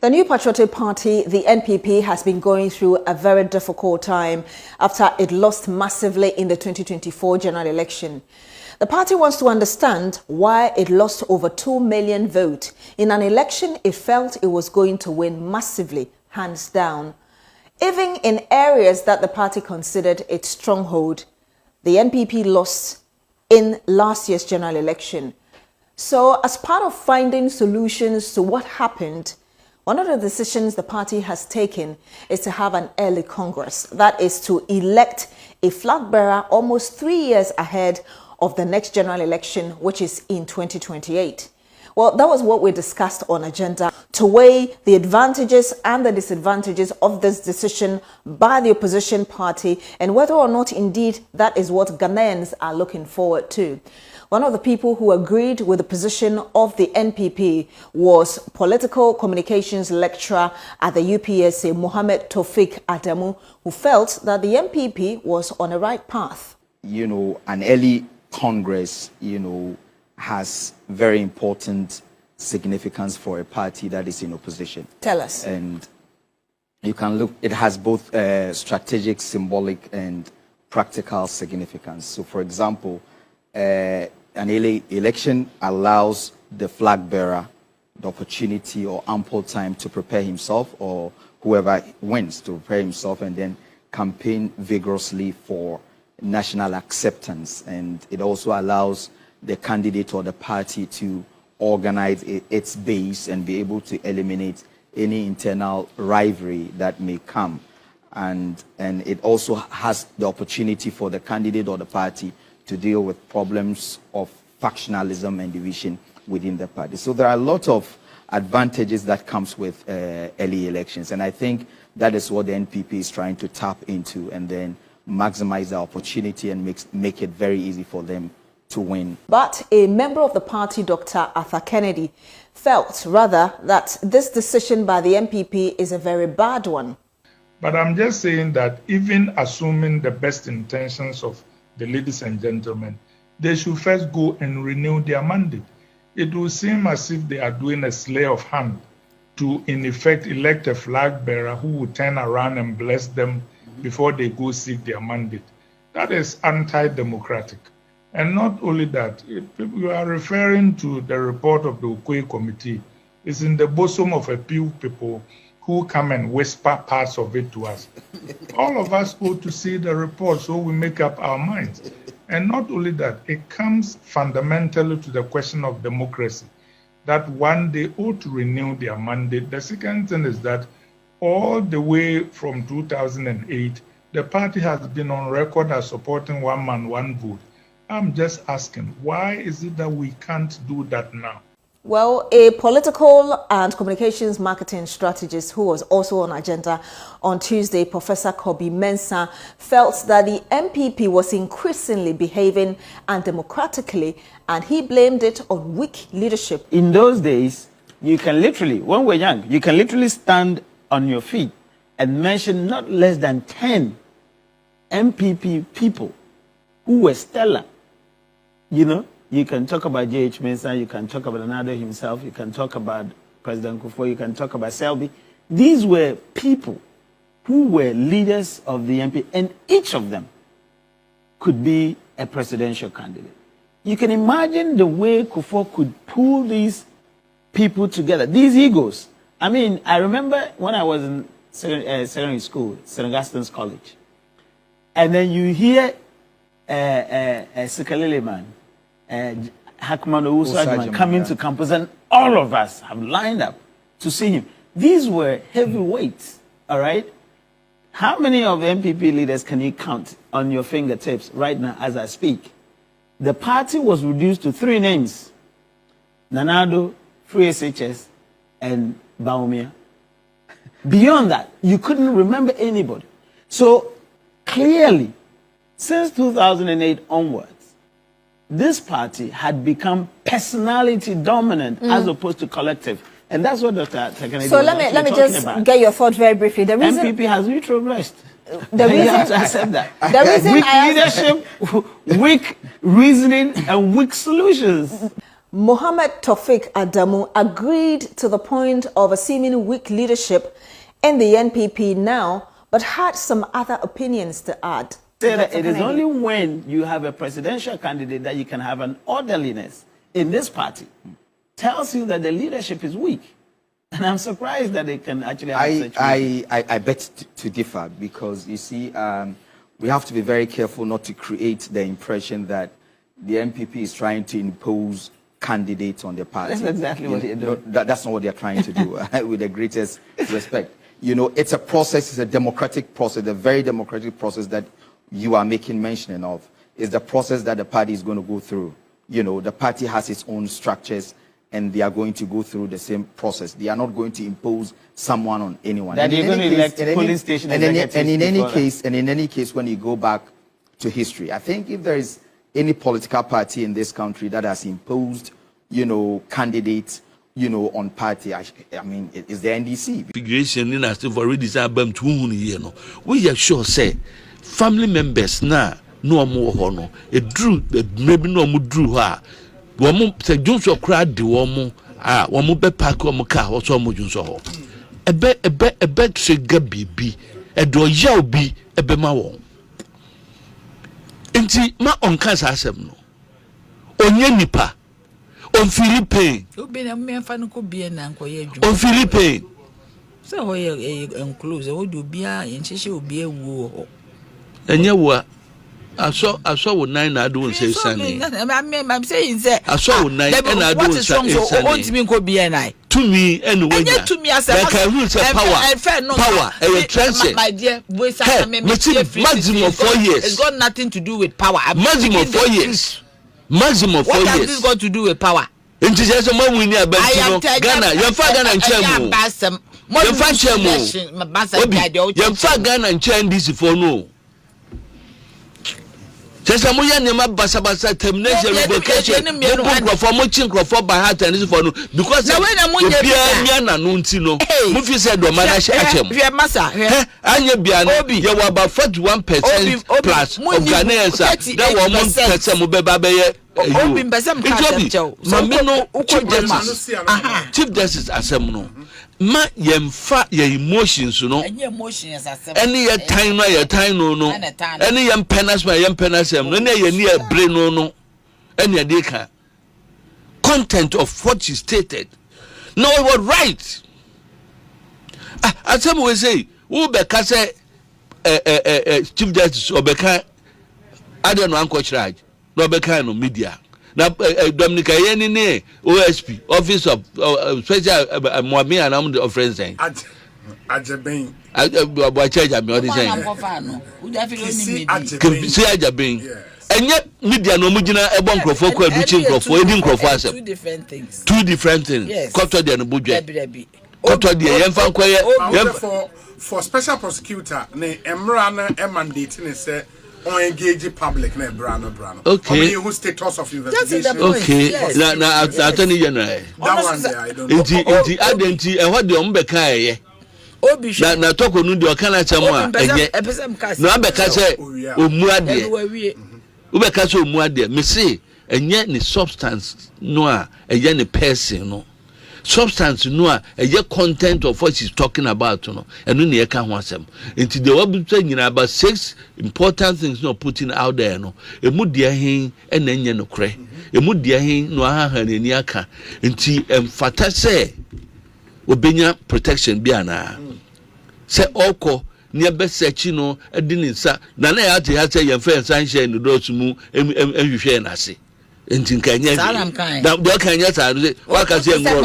The new patriotic party, the NPP, has been going through a very difficult time after it lost massively in the 2024 general election. The party wants to understand why it lost over 2 million votes in an election it felt it was going to win massively, hands down. Even in areas that the party considered its stronghold, the NPP lost in last year's general election. So, as part of finding solutions to what happened, one of the decisions the party has taken is to have an early Congress. That is to elect a flag bearer almost 3 years ahead of the next general election, which is in 2028. Well, that was what we discussed on Agenda, to weigh the advantages and the disadvantages of this decision by the opposition party and whether or not indeed that is what Ghanaians are looking forward to. One of the people who agreed with the position of the NPP was political communications lecturer at the UPSA, Mohammed Tawfic Adamu, who felt that the NPP was on the right path. You know, an early Congress, has very important significance for a party that is in opposition. Tell us. And you can look, it has both strategic, symbolic, and practical significance. So, for example, an election allows the flag bearer the opportunity or ample time to prepare himself, or whoever wins to prepare himself, and then campaign vigorously for national acceptance. And it also allows the candidate or the party to organize its base and be able to eliminate any internal rivalry that may come. And it also has the opportunity for the candidate or the party to deal with problems of factionalism and division within the party. So there are a lot of advantages that comes with early elections, and I think that is what the NPP is trying to tap into, and then maximize the opportunity and make it very easy for them to win. But a member of the party, Dr. Kennedy, felt rather that this decision by the NPP is a very bad one. But I'm just saying that even assuming the best intentions of the ladies and gentlemen, they should first go and renew their mandate. It will seem as if they are doing a sleight of hand to, in effect, elect a flag bearer who will turn around and bless them before they go seek their mandate. That is anti-democratic. And not only that, you are referring to the report of the Ukwe Committee. It's in the bosom of a few people who come and whisper parts of it to us. All of us go to see the report so we make up our minds. And not only that, it comes fundamentally to the question of democracy, that one, they ought to renew their mandate. The second thing is that all the way from 2008, the party has been on record as supporting one man, one vote. I'm just asking, why is it that we can't do that now? Well, a political and communications marketing strategist who was also on Agenda on Tuesday, Professor Kobi Mensah, felt that the NPP was increasingly behaving undemocratically, and he blamed it on weak leadership. In those days, you can literally, when we're young, you can literally stand on your feet and mention not less than 10 NPP people who were stellar. You can talk about J.H. Mensah, you can talk about Adu himself, you can talk about President Kufuor, you can talk about Selby. These were people who were leaders of the NPP, and each of them could be a presidential candidate. You can imagine the way Kufuor could pull these people together, these egos. I mean, I remember when I was in secondary school, St. Augustine's College, and then you hear Sikalele man, Hakman Owusu coming to campus, and all of us have lined up to see him. These were heavyweights, all right? How many of the NPP leaders can you count on your fingertips right now as I speak? The party was reduced to 3 names: Nana Addo, Free SHS, and Bawumia. Beyond that, you couldn't remember anybody. So clearly, since 2008 onwards, this party had become personality dominant as opposed to collective. And that's what Dr. Kennedy So let me just get your thought very briefly. The reason NPP has retrogressed. The reason, you have to accept that. The reason weak leadership, weak reasoning, and weak solutions. Mohammed Tawfic Adamu agreed to the point of a seeming weak leadership in the NPP now, but had some other opinions to add. It is only when you have a presidential candidate that you can have an orderliness in this party. Tells you that the leadership is weak. And I'm surprised that they can actually have such I bet to differ, because you see, we have to be very careful not to create the impression that the NPP is trying to impose candidates on the party. That's exactly what they're doing. That's not what they're trying to do, with the greatest respect. You know, it's a process, it's a democratic process, a very democratic process that you are making mention of. It's the process that the party is going to go through. You know, the party has its own structures, and they are going to go through the same process. They are not going to impose someone on anyone. That they're going to elect polling station executives. And in any case, when you go back to history, I think if there is any political party in this country that has imposed, you know, candidates, you know, on party, I mean, it's the NDC. Figuration in us for already said, we are sure say family members now no more honor. It drew maybe no more drew her. One say Jones or crowd the woman, one more back on my car or so much. A bet say Gabi be a do yell be a bemaw. Inti ma on cancer asem no. Onye nipa. On Philippine. On Philippine. So we enclose. We do be a inches will be a war. And you were. I saw with 9 I don't say Sunday. I'm saying that I saw with 9 and I don't say want me could be an eye. To me anyway. To me as a power a transit. My dear, maximum of 4 years. It's got nothing to do with power. Maximum 4 years. Maximum 4 years. What has this got to do with power? It is just a man we near Ghana. Your father and Chairman. Your father and Chairman this for no. Just a million basa termination revocation. For muching for by heart and this for no. Because Biana Nuntino. Mufi said, Domanash Achem. Anya Biana, you were about 41% plus of Ghanaians. That were 1% Chief Justice Assembly. Ma yemfa your emotions, you know. Any time no. Any penas my penas any near brain no. Any deka. Content of what you stated. No, it was right. As some will say, who beka say Chief Justice Obeka I don't know Uncle Charge. No beka no media. Na Dominica Yenine OSP Office of Special Mwami and I'm the friends saying Agyapong I charge me all the saying see Agyapong and yet media no mujina e bon crofo kwa duchi crofo edin crofo asem two different things yes. Koto de no budget koto de yemfa nkwa for special prosecutor ne emra na mandate ne say on engage public na brano. Okay. Who status of investigation. Okay. Yes. Na attorney general. That one there I don't know. Inti adenti e what de ombeka eye. Obi na talk onu de okana chamo a enye. Na abeka say omuade. Ubeka say omuade. Me say enye ni substance no a enye ni person no. Substance no a content of what she's talking about no and no na ho asem nti the what saying about 6 important things no putting out there no emu dia hin e na nye no kre emu dia hin no aha na ni aka nti emfata say obenya protection bia na say oko ne be search no edi ni nsa na na ya te ha say yemfa nsan hye no do sumu ehwehwe na ase nti nkanya da do kanya sa waka say ngro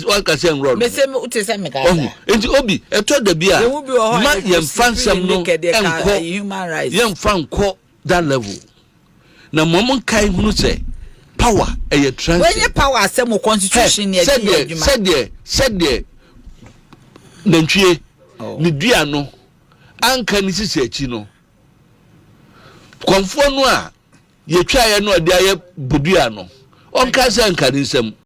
waka say ngro me say utese meka nti obi eto da bia ma yemfa nsam no enko human rights yemfa nko that level na momon kai hunu say power e trans when your power asem constitution ne adwuma said there nantwie ne dua no anka ni sisi achi no konfo no a ye twa ye no de aye bodua no onka se nka ni nsam